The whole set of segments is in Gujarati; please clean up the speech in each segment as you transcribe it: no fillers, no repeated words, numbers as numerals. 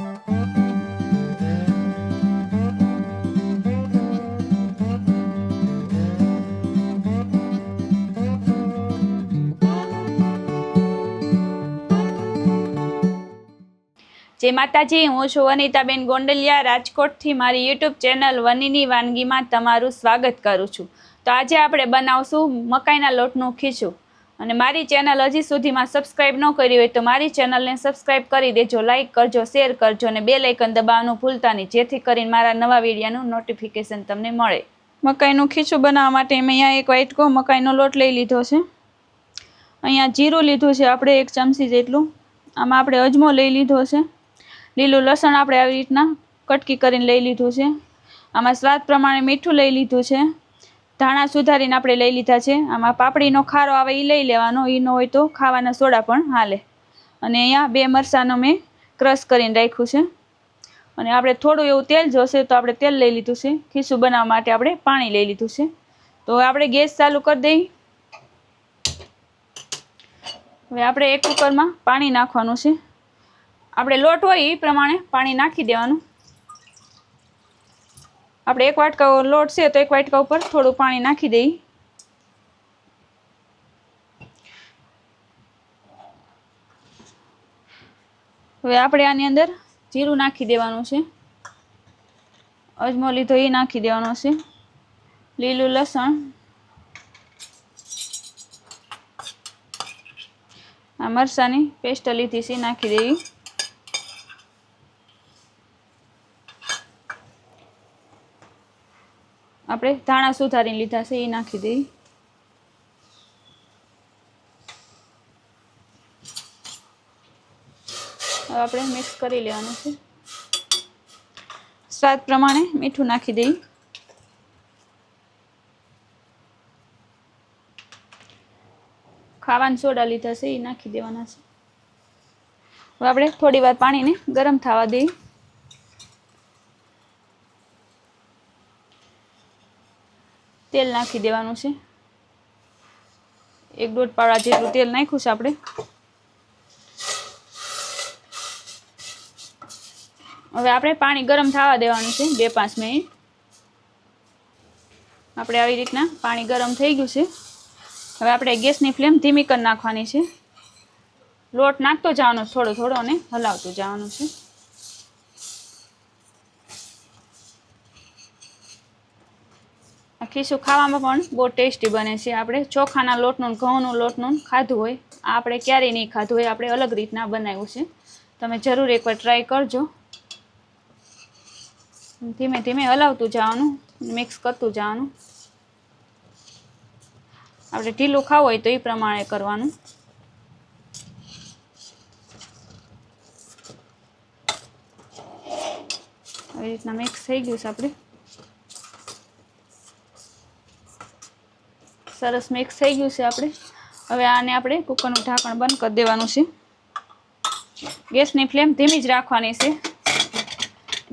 जय माताजी, हूँ छुं वनिताबेन गोंडलिया राजकोट थी। मारी यूट्यूब चेनल वनीनी वानगी में तमारुं स्वागत करूँ छूं। तो आज आपणे बनावशुं मकाईना लोटनुं खीचुं। अने मारी चेनल हजी सुधीमां सब्सक्राइब न करी होय तो मारी चेनलने सब्सक्राइब करी देजो, लाइक करजो, शेर करजो अने बेल आइकन दबाववानुं भूलता नहीं, जेथी करीने मारा नवा विडियोनुं नोटिफिकेशन तमने मळे। मकाईनुं खीचुं बनाववा माटे मैं अहींया एक वाटको मकाईनो लोट लई लीधो छे। अहींया जीरुं लीधुं छे आपणे 1 चमची जेटલું। आमां आपणे अजमो लई लीधो छे। લીલું લસણ આપણે આવી રીતના કટકી કરીને લઈ લીધું છે। આમાં સ્વાદ પ્રમાણે મીઠું લઈ લીધું છે। ધાણા સુધારીને આપણે લઈ લીધા છે। આમાં પાપડીનો ખારો આવે એ લઈ લેવાનો, એ ન હોય તો ખાવાના સોડા પણ હાલે। અને અહીંયા 2 મરચાંનો મેં ક્રશ કરીને રાખ્યું છે। અને આપણે થોડું એવું તેલ જોશે તો આપણે તેલ લઈ લીધું છે। ખીચું બનાવવા માટે આપણે પાણી લઈ લીધું છે। તો આપણે ગેસ ચાલુ કરી દઈએ। હવે આપણે એક કુકરમાં પાણી નાખવાનું છે। આપણે લોટ હોય એ પ્રમાણે પાણી નાખી દેવાનું। આપણે 1 વાટકા લોટ છે તો 1 વાટકા ઉપર થોડું પાણી નાખી દઈએ। હવે આપણે આની અંદર જીરું નાખી દેવાનું છે। અજમો લીધો એ નાખી દેવાનો છે। લીલું લસણ, આ મરચાંની પેસ્ટ લીધી છે નાખી દેવી। આપણે ધાણા સુધારીને લીધા છે એ નાખી દઈએ। હવે આપણે મિક્સ કરી લેવાનું છે। સ્વાદ પ્રમાણે મીઠું નાખી દઈએ। ખાવાના સોડા લીધા છે એ નાખી દેવાના છે। હવે આપણે થોડી વાર પાણીને ગરમ થવા દઈએ। तेल नाखी देवानुं छे। 1-1.5 पावड़ा जेटલું तेल नाख्युं छे आपणे। हवे आपणे पाणी गरम थवा देवानुं छे 2-5 मिनिट। आपणे आवी रीतना पाणी गरम थई गयुं छे। हवे आपणे गैसनी फ्लेम धीमी कर नाखवानी छे। लोट नाखतो जवानो थोड़ो थोड़ो अने हलावतो जवानुं छे। खीचुं खावामां पण बहुत टेस्टी बने छे। आपणे ચોખાના લોટનું ઘઉંનું લોટનું ખાધું હોય, આ આપણે ક્યારેય નહીં ખાધું હોય, આપણે અલગ રીતના બનાવ્યું છે। તમે જરૂર એકવાર ટ્રાય કરજો। ધીમે ધીમે હલાવતું જવાનું, મિક્સ કરતું જવાનું। આપણે ઢીલું ખાવું હોય તો એ પ્રમાણે કરવાનું। આવી રીતના મિક્સ થઈ ગયું છે આપણે। सरस मिक्स थई गयुं छे आपणे। हवे आने आपणे कुकरनुं ढांकण बंद कर देवानुं छे। गैसनी फ्लेम धीमी ज राखवानी छे।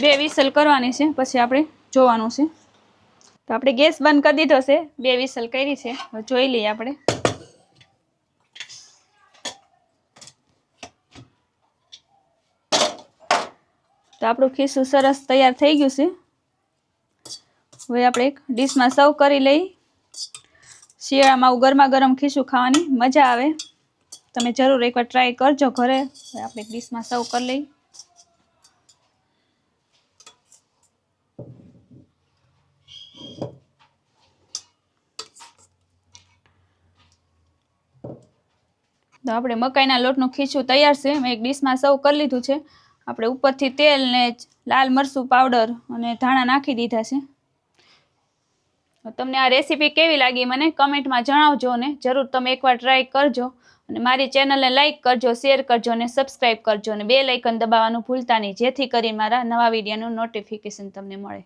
2 विसल करवानी छे, पछी आपणे जोवानुं छे। तो आपणे गैस बंद कर दीधो छे। 2 विसल करी छे, हवे जोई लईए आपणे। तो आपणुं खीचुं सरस तैयार थई गयुं छे। हवे आपणे एक डिशमां सर्व करी लईए। શિયાળામાં ગરમા ગરમ ખીચું ખાવાની મજા આવે। તમે જરૂર એકવાર ટ્રાય કરજો ઘરે। આપણે એક ડીશમાં સર્વ કરી લઈએ। તો આપણે મકાઈના લોટનું ખીચું તૈયાર છે। મેં એક ડીશમાં સર્વ કરી લીધું છે। આપણે ઉપરથી તેલ ને લાલ મરચું પાવડર અને ધાણા નાખી દીધા છે। તમને આ રેસીપી કેવી લાગી મને કમેન્ટમાં જણાવજો અને જરૂર તમે એકવાર ટ્રાય કરજો। અને મારી ચેનલને લાઈક કરજો, શેર કરજો અને સબસ્ક્રાઈબ કરજો અને બેલ આઇકન દબાવવાનું ભૂલતા નહીં, જેથી કરીને મારા નવા વિડીયોનું નોટિફિકેશન તમને મળે।